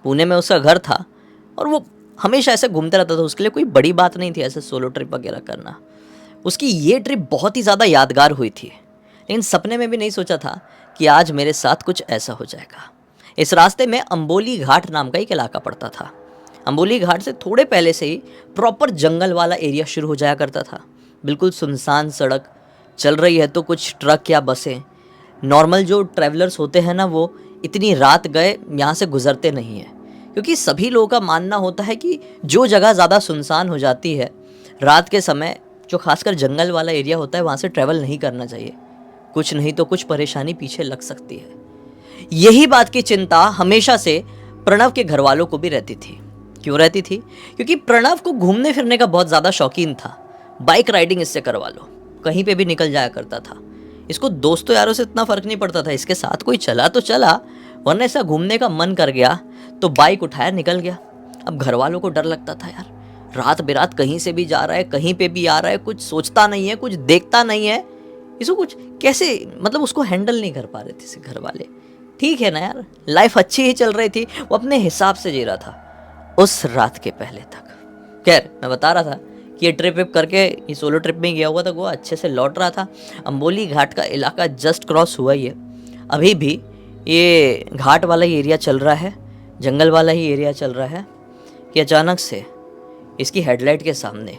पुणे में उसका घर था और वो हमेशा ऐसे घूमते रहता था। उसके लिए कोई बड़ी बात नहीं थी ऐसे सोलो ट्रिप वगैरह करना। उसकी ये ट्रिप बहुत ही ज़्यादा यादगार हुई थी, लेकिन सपने में भी नहीं सोचा था कि आज मेरे साथ कुछ ऐसा हो जाएगा। इस रास्ते में अंबोली घाट नाम का एक इलाका पड़ता था। अंबोली घाट से थोड़े पहले से ही प्रॉपर जंगल वाला एरिया शुरू हो जाया करता था। बिल्कुल सुनसान सड़क, चल रही है तो कुछ ट्रक या बसें। नॉर्मल जो ट्रैवलर्स होते हैं ना, वो इतनी रात गए यहाँ से गुजरते नहीं हैं, क्योंकि सभी लोगों का मानना होता है कि जो जगह ज़्यादा सुनसान हो जाती है रात के समय, जो खासकर जंगल वाला एरिया होता है, वहाँ से ट्रैवल नहीं करना चाहिए। कुछ नहीं तो कुछ परेशानी पीछे लग सकती है। यही बात की चिंता हमेशा से प्रणव के घर वालों को भी रहती थी। क्यों रहती थी? क्योंकि प्रणव को घूमने फिरने का बहुत ज़्यादा शौकीन था। बाइक राइडिंग इससे करवा लो, कहीं पे भी निकल जाया करता था। इसको दोस्तों यारों से इतना फ़र्क नहीं पड़ता था, इसके साथ कोई चला तो चला, वरना ऐसा घूमने का मन कर गया तो बाइक उठाया निकल गया। अब घर वालों को डर लगता था, यार रात बेरात कहीं से भी जा रहा है, कहीं पे भी आ रहा है, कुछ सोचता नहीं है, कुछ देखता नहीं है, इसको कुछ कैसे, मतलब उसको हैंडल नहीं कर पा रहे थे इसे घर वाले। ठीक है ना यार, लाइफ अच्छी ही चल रही थी, वो अपने हिसाब से जी रहा था उस रात के पहले तक। खैर, मैं बता रहा था कि ये ट्रिप विप करके, ये सोलो ट्रिप में गया हुआ था, वो अच्छे से लौट रहा था। अंबोली घाट का इलाका जस्ट क्रॉस हुआ ही है। अभी भी ये घाट वाला ही एरिया चल रहा है, जंगल वाला ही एरिया चल रहा है कि अचानक से इसकी हेडलाइट के सामने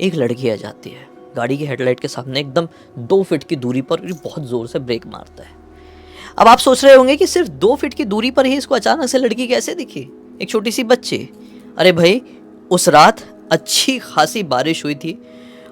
एक लड़की आ जाती है। गाड़ी की हेडलाइट के सामने एकदम 2 फीट की दूरी पर बहुत ज़ोर से ब्रेक मारता है। अब आप सोच रहे होंगे कि सिर्फ 2 फीट की दूरी पर ही इसको अचानक से लड़की कैसे दिखी, एक छोटी सी बच्ची। अरे भाई, उस रात अच्छी खासी बारिश हुई थी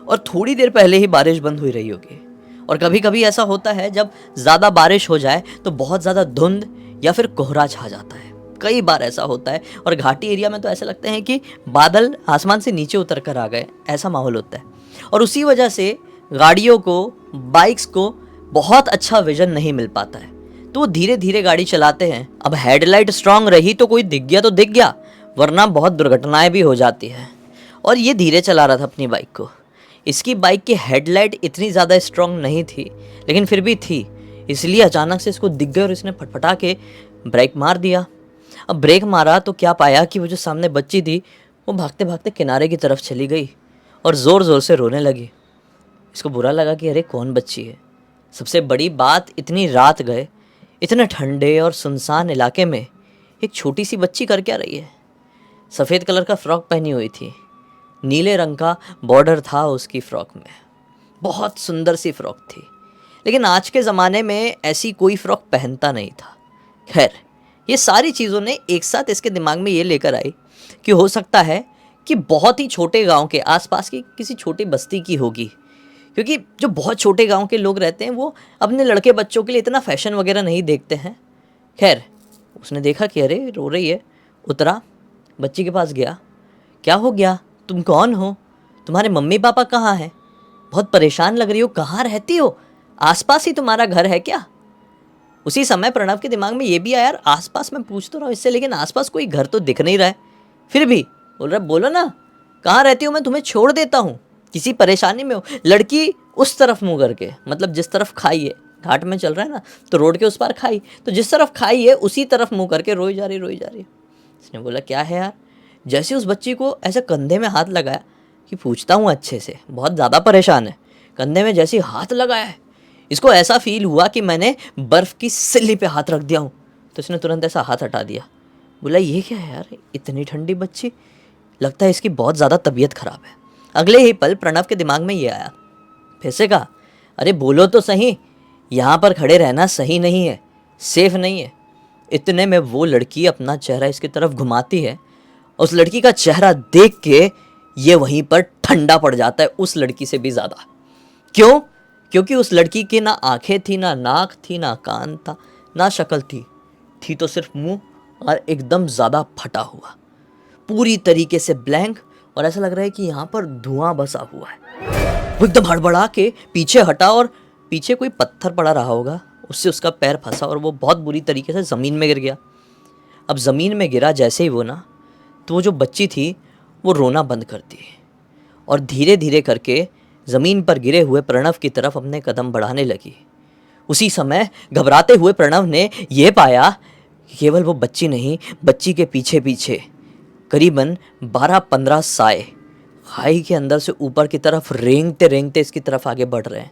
और थोड़ी देर पहले ही बारिश बंद हुई रही होगी। और कभी कभी ऐसा होता है, जब ज़्यादा बारिश हो जाए तो बहुत ज़्यादा धुंध या फिर कोहरा छा जाता है। कई बार ऐसा होता है और घाटी एरिया में तो ऐसा लगता है कि बादल आसमान से नीचे उतर कर आ गए, ऐसा माहौल होता है। और उसी वजह से गाड़ियों को, बाइक्स को बहुत अच्छा विजन नहीं मिल पाता है, तो वो धीरे धीरे गाड़ी चलाते हैं। अब हेडलाइट स्ट्रांग रही तो कोई दिख गया तो दिख गया, वरना बहुत दुर्घटनाएं भी हो जाती हैं। और ये धीरे चला रहा था अपनी बाइक को। इसकी बाइक की हेडलाइट इतनी ज़्यादा स्ट्रांग नहीं थी, लेकिन फिर भी थी, इसलिए अचानक से इसको दिख गई और इसने फटफटा के ब्रेक मार दिया। अब ब्रेक मारा तो क्या पाया कि वो जो सामने बच्ची थी वो भागते भागते किनारे की तरफ चली गई और ज़ोर ज़ोर से रोने लगी। इसको बुरा लगा कि अरे कौन बच्ची है। सबसे बड़ी बात, इतनी रात गए, इतने ठंडे और सुनसान इलाके में एक छोटी सी बच्ची कर क्या रही है। सफ़ेद कलर का फ्रॉक पहनी हुई थी, नीले रंग का बॉर्डर था उसकी फ़्रॉक में, बहुत सुंदर सी फ़्रॉक थी। लेकिन आज के ज़माने में ऐसी कोई फ़्रॉक पहनता नहीं था। खैर, ये सारी चीज़ों ने एक साथ इसके दिमाग में ये लेकर आई कि हो सकता है कि बहुत ही छोटे गांव के आसपास की किसी छोटी बस्ती की होगी, क्योंकि जो बहुत छोटे गांव के लोग रहते हैं वो अपने लड़के बच्चों के लिए इतना फैशन वगैरह नहीं देखते हैं। खैर, उसने देखा कि अरे रो रही है, उतरा, बच्ची के पास गया। क्या हो गया, तुम कौन हो, तुम्हारे मम्मी पापा कहाँ हैं, बहुत परेशान लग रही हो, कहाँ रहती हो, आसपास ही तुम्हारा घर है क्या? उसी समय प्रणव के दिमाग में ये भी आया, यार आसपास मैं पूछ तो रहा हूँ इससे, लेकिन आसपास कोई घर तो दिख नहीं रहा है। फिर भी बोल रहा, बोलो ना कहाँ रहती हो, मैं तुम्हें छोड़ देता हूँ, किसी परेशानी में हो। लड़की उस तरफ मुँह करके, मतलब जिस तरफ खाई है, घाट में चल रहा है ना तो रोड के उस पार खाई, तो जिस तरफ खाई है उसी तरफ मुँह करके रोई जा रही। इसने बोला क्या है यार। जैसे उस बच्ची को ऐसे कंधे में हाथ लगाया कि पूछता हूँ अच्छे से, बहुत ज़्यादा परेशान है। कंधे में जैसे हाथ लगाया है, इसको ऐसा फील हुआ कि मैंने बर्फ़ की सिल्ली पे हाथ रख दिया हूँ। तो इसने तुरंत ऐसा हाथ हटा दिया। बोला ये क्या है यार, इतनी ठंडी बच्ची, लगता है इसकी बहुत ज़्यादा तबीयत ख़राब है। अगले ही पल प्रणव के दिमाग में ये आया, फिर से कहा, अरे बोलो तो सही, यहाँ पर खड़े रहना सही नहीं है, सेफ़ नहीं है। इतने में वो लड़की अपना चेहरा इसकी तरफ घुमाती है। उस लड़की का चेहरा देख के ये वहीं पर ठंडा पड़ जाता है, उस लड़की से भी ज़्यादा। क्यों? क्योंकि उस लड़की की ना आंखें थी, ना नाक थी, ना कान था, ना शक्ल थी तो सिर्फ मुंह, और एकदम ज़्यादा फटा हुआ, पूरी तरीके से ब्लैंक। और ऐसा लग रहा है कि यहाँ पर धुआं बसा हुआ है। वो एकदम हड़बड़ा के पीछे हटा और पीछे कोई पत्थर पड़ा रहा होगा, उससे उसका पैर फंसा और वो बहुत बुरी तरीके से ज़मीन में गिर गया। अब ज़मीन में गिरा जैसे ही वो ना, तो वो जो बच्ची थी वो रोना बंद कर दी और धीरे धीरे करके ज़मीन पर गिरे हुए प्रणव की तरफ अपने कदम बढ़ाने लगी। उसी समय घबराते हुए प्रणव ने यह पाया केवल वो बच्ची नहीं, बच्ची के पीछे पीछे करीबन 12-15 साए खाई के अंदर से ऊपर की तरफ रेंगते रेंगते इसकी तरफ आगे बढ़ रहे हैं।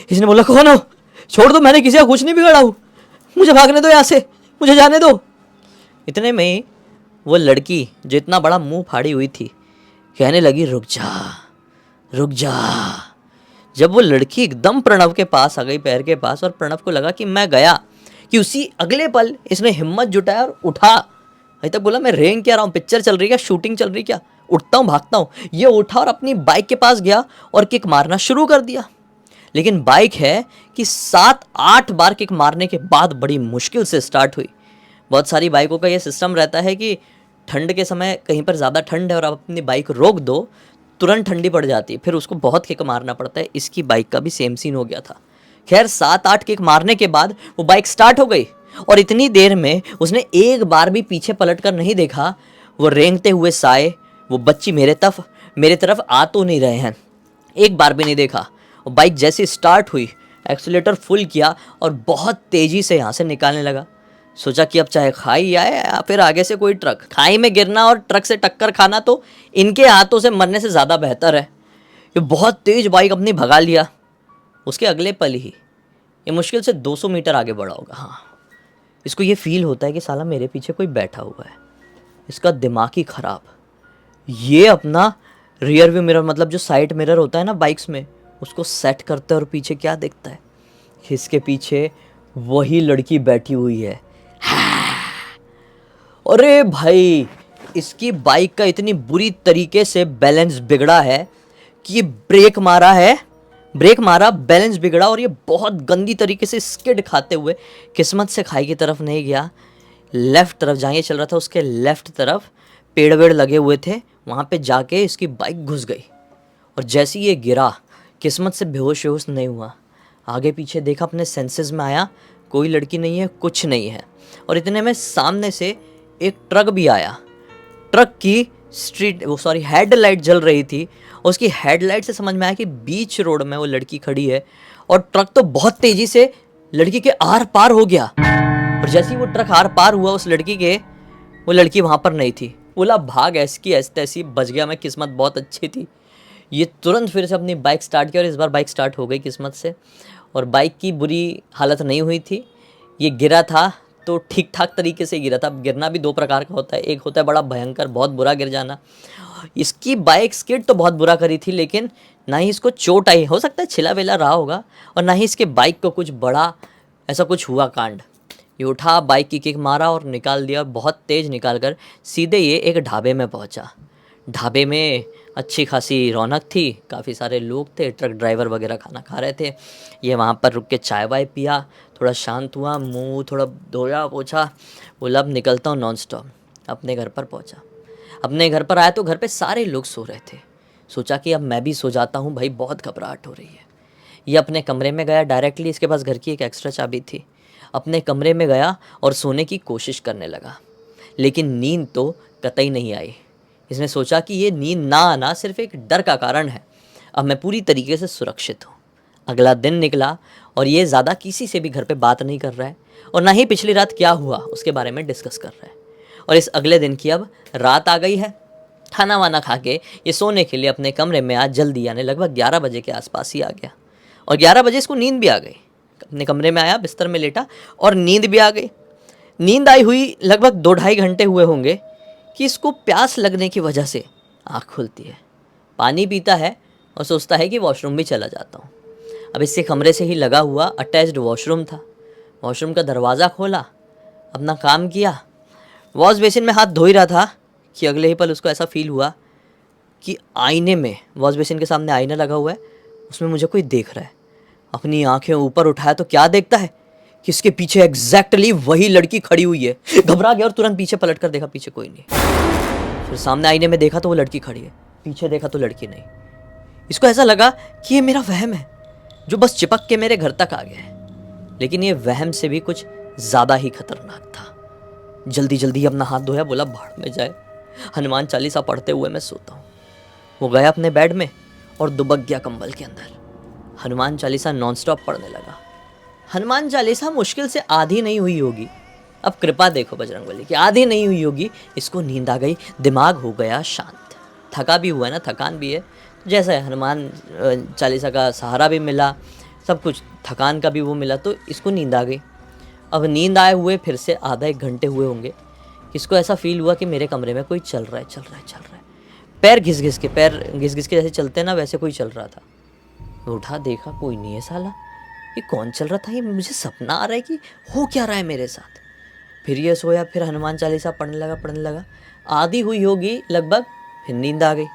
इसने बोला, कौन हो? छोड़ दो, मैंने किसी का कुछ नहीं बिगाड़ा हूँ, मुझे भागने दो यहाँ से, मुझे जाने दो। इतने में ही वो लड़की जो इतना बड़ा मुंह फाड़ी हुई थी कहने लगी, रुक जा, रुक जा। जब वो लड़की एकदम प्रणव के पास आ गई, पैर के पास, और प्रणव को लगा कि मैं गया, कि उसी अगले पल इसने हिम्मत जुटाया और उठा। अभी तक बोला मैं रेंग क्या रहा हूँ, पिक्चर चल रही क्या, शूटिंग चल रही क्या, उठता हूँ भागता हूँ। ये उठा और अपनी बाइक के पास गया और किक मारना शुरू कर दिया। लेकिन बाइक है कि 7-8 बार किक मारने के बाद बड़ी मुश्किल से स्टार्ट हुई। बहुत सारी बाइकों का ये सिस्टम रहता है कि ठंड के समय कहीं पर ज़्यादा ठंड है और आप अपनी बाइक रोक दो, तुरंत ठंडी पड़ जाती है, फिर उसको बहुत किक मारना पड़ता है। इसकी बाइक का भी सेम सीन हो गया था। खैर 7-8 किक मारने के बाद वो बाइक स्टार्ट हो गई और इतनी देर में उसने एक बार भी पीछे पलट कर नहीं देखा। वो रेंगते हुए साए, वो बच्ची मेरे तरफ आ तो नहीं रहे हैं, एक बार भी नहीं देखा। और बाइक जैसे स्टार्ट हुई, एक्सीलेटर फुल किया और बहुत तेज़ी से यहाँ से निकालने लगा। सोचा कि अब चाहे खाई आए या फिर आगे से कोई ट्रक, खाई में गिरना और ट्रक से टक्कर खाना तो इनके हाथों से मरने से ज़्यादा बेहतर है। ये बहुत तेज़ बाइक अपनी भगा लिया। उसके अगले पल ही ये मुश्किल से 200 मीटर आगे बढ़ा होगा। हाँ, इसको ये फील होता है कि साला मेरे पीछे कोई बैठा हुआ है। इसका दिमाग ही ख़राब। ये अपना रियर व्यू मिरर, मतलब जो साइड मिरर होता है ना बाइक्स में, उसको सेट करता है और पीछे क्या दिखता है, इसके पीछे वही लड़की बैठी हुई है। अरे भाई, इसकी बाइक का इतनी बुरी तरीके से बैलेंस बिगड़ा है कि ये ब्रेक मारा, बैलेंस बिगड़ा और ये बहुत गंदी तरीके से स्किड खाते हुए किस्मत से खाई की तरफ नहीं गया, लेफ़्ट तरफ जहाँ ये चल रहा था उसके लेफ़्ट तरफ पेड़ वेड़ लगे हुए थे, वहाँ पे जाके इसकी बाइक घुस गई। और जैसे ये गिरा, किस्मत से बेहोश वेहोश नहीं हुआ। आगे पीछे देखा, अपने सेंसेस में आया, कोई लड़की नहीं है, कुछ नहीं है। और इतने में सामने से एक ट्रक भी आया। ट्रक की हेडलाइट जल रही थी। उसकी हेडलाइट से समझ में आया कि बीच रोड में वो लड़की खड़ी है और ट्रक तो बहुत तेज़ी से लड़की के आर पार हो गया। और जैसे ही वो ट्रक आर पार हुआ उस लड़की के, वो लड़की वहाँ पर नहीं थी। बोला भाग, ऐसी तैसी बच गया मैं, किस्मत बहुत अच्छी थी। ये तुरंत फिर से अपनी बाइक स्टार्ट किया और इस बार बाइक स्टार्ट हो गई किस्मत से। और बाइक की बुरी हालत नहीं हुई थी। ये गिरा था तो ठीक ठाक तरीके से गिरा था। गिरना भी दो प्रकार का होता है, एक होता है बड़ा भयंकर, बहुत बुरा गिर जाना। इसकी बाइक स्किड तो बहुत बुरा करी थी, लेकिन ना ही इसको चोट आई, हो सकता है छिला वेला रहा होगा, और ना ही इसके बाइक को कुछ बड़ा ऐसा कुछ हुआ कांड। ये उठा, बाइक की किक मारा और निकाल दिया, बहुत तेज़ निकाल कर सीधे ये एक ढाबे में पहुंचा। ढाबे में अच्छी खासी रौनक थी, काफ़ी सारे लोग थे, ट्रक ड्राइवर वगैरह खाना खा रहे थे। ये वहाँ पर रुक के चाय वाय पिया, थोड़ा शांत हुआ, मुंह थोड़ा धोया पोछा, बोला अब निकलता हूँ नॉन स्टॉप। अपने घर पर पहुँचा। अपने घर पर आया तो घर पे सारे लोग सो रहे थे। सोचा कि अब मैं भी सो जाता हूँ भाई, बहुत घबराहट हो रही है। ये अपने कमरे में गया डायरेक्टली, इसके पास घर की एक एक्स्ट्रा चाबी थी। अपने कमरे में गया और सोने की कोशिश करने लगा, लेकिन नींद तो कतई नहीं आई। इसने सोचा कि ये नींद ना आना सिर्फ एक डर का कारण है, अब मैं पूरी तरीके से सुरक्षित हूँ। अगला दिन निकला और ये ज़्यादा किसी से भी घर पे बात नहीं कर रहा है और ना ही पिछली रात क्या हुआ उसके बारे में डिस्कस कर रहा है। और इस अगले दिन की अब रात आ गई है। खाना वाना खा के ये सोने के लिए अपने कमरे में आज जल्दी, यानी लगभग 11 बजे के आसपास ही आ गया। और 11 बजे इसको नींद भी आ गई। अपने कमरे में आया, बिस्तर में लेटा और नींद भी आ गई। नींद आई हुई लगभग 2-2.5 घंटे हुए होंगे कि इसको प्यास लगने की वजह से आँख खुलती है। पानी पीता है और सोचता है कि वॉशरूम भी चला जाता हूँ। अब इसके कमरे से ही लगा हुआ अटैच्ड वॉशरूम था। वॉशरूम का दरवाज़ा खोला, अपना काम किया, वॉश बेसिन में हाथ धो ही रहा था कि अगले ही पल उसको ऐसा फील हुआ कि आईने में, वॉश बेसिन के सामने आईना लगा हुआ है, उसमें मुझे कोई देख रहा है। अपनी आंखें ऊपर उठाया तो क्या देखता है कि इसके पीछे एग्जैक्टली वही लड़की खड़ी हुई है। घबरा गया और तुरंत पीछे पलट कर देखा, पीछे कोई नहीं। फिर सामने आईने में देखा तो वो लड़की खड़ी है, पीछे देखा तो लड़की नहीं। इसको ऐसा लगा कि ये मेरा वहम है जो बस चिपक के मेरे घर तक आ गया है, लेकिन ये वहम से भी कुछ ज़्यादा ही खतरनाक था। जल्दी जल्दी अपना हाथ धोया, बोला भाड़ में जाए, हनुमान चालीसा पढ़ते हुए मैं सोता हूँ। वो गया अपने बेड में और दुबक गया कंबल के अंदर। हनुमान चालीसा नॉनस्टॉप पढ़ने लगा। हनुमान चालीसा मुश्किल से आधी नहीं हुई होगी, अब कृपा देखो बजरंगबली की, आधी नहीं हुई होगी, इसको नींद आ गई, दिमाग हो गया शांत, थका भी हुआ है ना, थकान भी है, जैसा है हनुमान चालीसा का सहारा भी मिला, सब कुछ थकान का भी वो मिला, तो इसको नींद आ गई। अब नींद आए हुए फिर से आधा एक घंटे हुए होंगे, इसको ऐसा फील हुआ कि मेरे कमरे में कोई चल रहा है, चल रहा है, चल रहा है, पैर घिस घिस के जैसे चलते हैं ना, वैसे कोई चल रहा था। उठा, देखा कोई नहीं है साला, ये कौन चल रहा था, ये मुझे सपना आ रहा है कि हो क्या रहा है मेरे साथ। फिर ये सोया, फिर हनुमान चालीसा पढ़ने लगा, आधी हुई होगी लगभग, फिर नींद आ गई।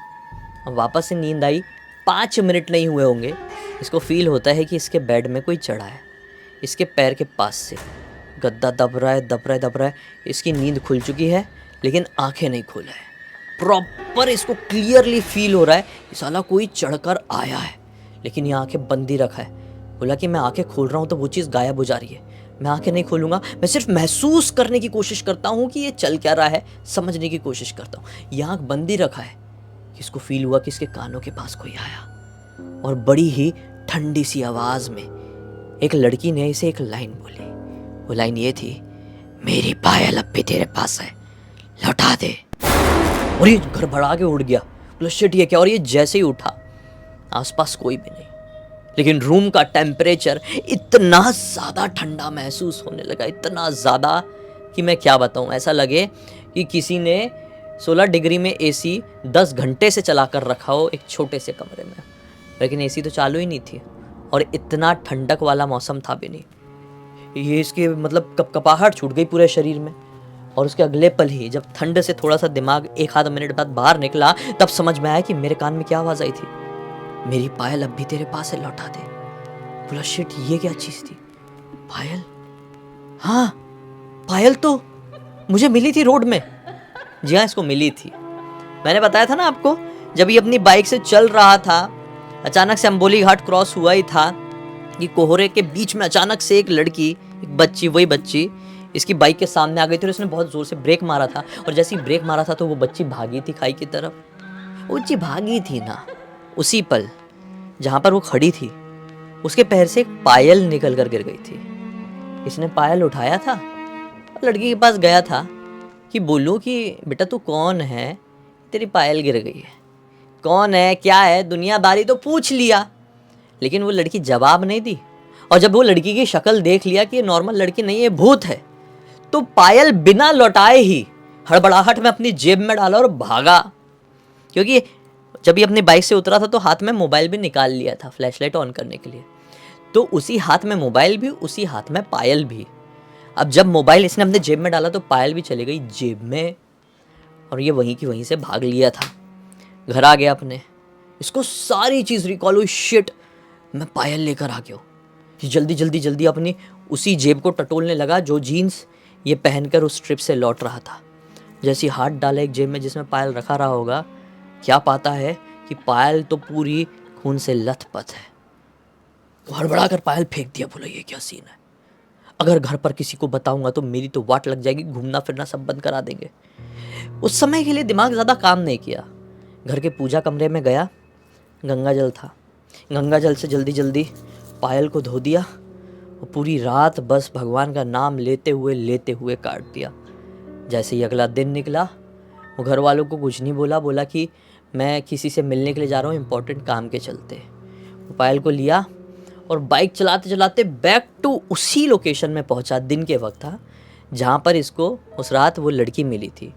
अब वापस से नींद आई, 5 मिनट नहीं हुए होंगे, इसको फील होता है कि इसके बेड में कोई चढ़ा है, इसके पैर के पास से गद्दा दब रहा है, दब रहा है, दब रहा है। इसकी नींद खुल चुकी है लेकिन आंखें नहीं खोला है, प्रॉपर इसको क्लियरली फील हो रहा है कि साला कोई चढ़कर आया है, लेकिन ये आंखें बंद ही रखा है। बोला कि मैं आंखें खोल रहा हूँ तो वो चीज़ गायब हो जा रही है, मैं आंखें नहीं खोलूँगा, मैं सिर्फ महसूस करने की कोशिश करता हूँ कि ये चल क्या रहा है, समझने की कोशिश करता हूँ। ये आंख बंद ही रखा है कि इसको फील हुआ कि इसके कानों के पास कोई आया, और बड़ी ही ठंडी सी आवाज़ में एक लड़की ने इसे एक लाइन बोली। वो लाइन ये थी, मेरी पायल अब भी तेरे पास है, लौटा दे। और ये घबरा के उठ गया, बोला शिट ये क्या। और ये जैसे ही उठा, आसपास कोई भी नहीं, लेकिन रूम का टेम्परेचर इतना ज़्यादा ठंडा महसूस होने लगा, इतना ज़्यादा कि मैं क्या बताऊँ। ऐसा लगे कि किसी ने 16 डिग्री में एसी 10 घंटे से चला कर रखा हो एक छोटे से कमरे में, लेकिन एसी तो चालू ही नहीं थी, और इतना ठंडक वाला मौसम था भी नहीं। ये इसके मतलब कपकपाहट छूट गई पूरे शरीर में। और उसके अगले पल ही जब ठंड से थोड़ा सा दिमाग एक आध मिनट बाद बाहर निकला, तब समझ में आया कि मेरे कान में क्या आवाज़ आई थी, मेरी पायल अब भी तेरे पास है, लौटा दे। बोला शिट ये क्या चीज़ थी, पायल? हाँ, पायल तो मुझे मिली थी रोड में। जी हाँ, इसको मिली थी। मैंने बताया था ना आपको, जब ये अपनी बाइक से चल रहा था, अचानक से अंबोली घाट क्रॉस हुआ ही था कि कोहरे के बीच में अचानक से एक लड़की, एक बच्ची, वही बच्ची इसकी बाइक के सामने आ गई थी, और उसने बहुत ज़ोर से ब्रेक मारा था, और जैसे ही ब्रेक मारा था तो वो बच्ची भागी थी खाई की तरफ। वो बच्ची भागी थी ना, उसी पल जहाँ पर वो खड़ी थी, उसके पैर से एक पायल निकल कर गिर गई थी। इसने पायल उठाया था, लड़की के पास गया था कि बोलूँ कि बेटा तू कौन है, तेरी पायल गिर गई है, कौन है, क्या है, दुनियादारी तो पूछ लिया, लेकिन वो लड़की जवाब नहीं दी। और जब वो लड़की की शक्ल देख लिया कि ये नॉर्मल लड़की नहीं है, भूत है, तो पायल बिना लौटाए ही हड़बड़ाहट में अपनी जेब में डाला और भागा। क्योंकि जब ये अपनी बाइक से उतरा था तो हाथ में मोबाइल भी निकाल लिया था फ्लैशलाइट ऑन करने के लिए, तो उसी हाथ में मोबाइल भी, उसी हाथ में पायल भी। अब जब मोबाइल इसने अपने जेब में डाला तो पायल भी चली गई जेब में, और ये वहीं की वहीं से भाग लिया था। घर आ गया अपने, इसको सारी चीज़ रिकॉल हुई, शिट मैं पायल लेकर आ गया हूँ। जल्दी जल्दी जल्दी अपनी उसी जेब को टटोलने लगा जो जीन्स ये पहनकर उस ट्रिप से लौट रहा था। जैसे हाथ डाला एक जेब में जिसमें पायल रखा रहा होगा, क्या पाता है कि पायल तो पूरी खून से लथपथ है। वो हड़बड़ा कर पायल फेंक दिया, बोला ये क्या सीन है, अगर घर पर किसी को बताऊंगा तो मेरी तो वाट लग जाएगी, घूमना फिरना सब बंद करा देंगे। उस समय के लिए दिमाग ज़्यादा काम नहीं किया, घर के पूजा कमरे में गया, गंगा जल था, गंगा जल से जल्दी जल्दी पायल को धो दिया, और पूरी रात बस भगवान का नाम लेते हुए काट दिया। जैसे ही अगला दिन निकला, वो घर वालों को कुछ नहीं बोला, बोला कि मैं किसी से मिलने के लिए जा रहा हूँ, इम्पोर्टेंट काम के चलते। वो पायल को लिया और बाइक चलाते चलाते बैक टू उसी लोकेशन में पहुँचा। दिन के वक्त था जहाँ पर इसको उस रात वो लड़की मिली थी,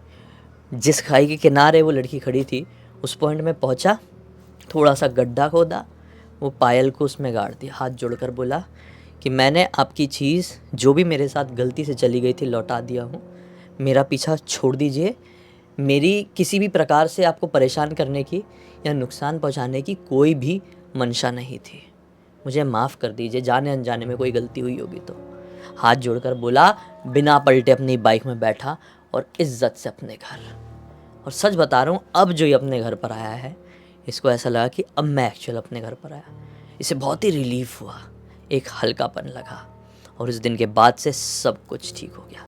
जिस खाई के किनारे वो लड़की खड़ी थी, उस पॉइंट में पहुँचा, थोड़ा सा गड्ढा खोदा, वो पायल को उसमें गाड़ दिया, हाथ जोड़कर बोला कि मैंने आपकी चीज़ जो भी मेरे साथ गलती से चली गई थी लौटा दिया हूँ, मेरा पीछा छोड़ दीजिए, मेरी किसी भी प्रकार से आपको परेशान करने की या नुकसान पहुँचाने की कोई भी मंशा नहीं थी, मुझे माफ़ कर दीजिए, जाने अनजाने में कोई गलती हुई होगी तो। हाथ जोड़कर बोला, बिना पलटे अपनी बाइक में बैठा और इज्जत से अपने घर। और सच बता रहा हूँ, अब जो ये अपने घर पर आया है, इसको ऐसा लगा कि अब मैं एक्चुअल अपने घर पर आया। इसे बहुत ही रिलीफ हुआ, एक हल्कापन लगा, और इस दिन के बाद से सब कुछ ठीक हो गया।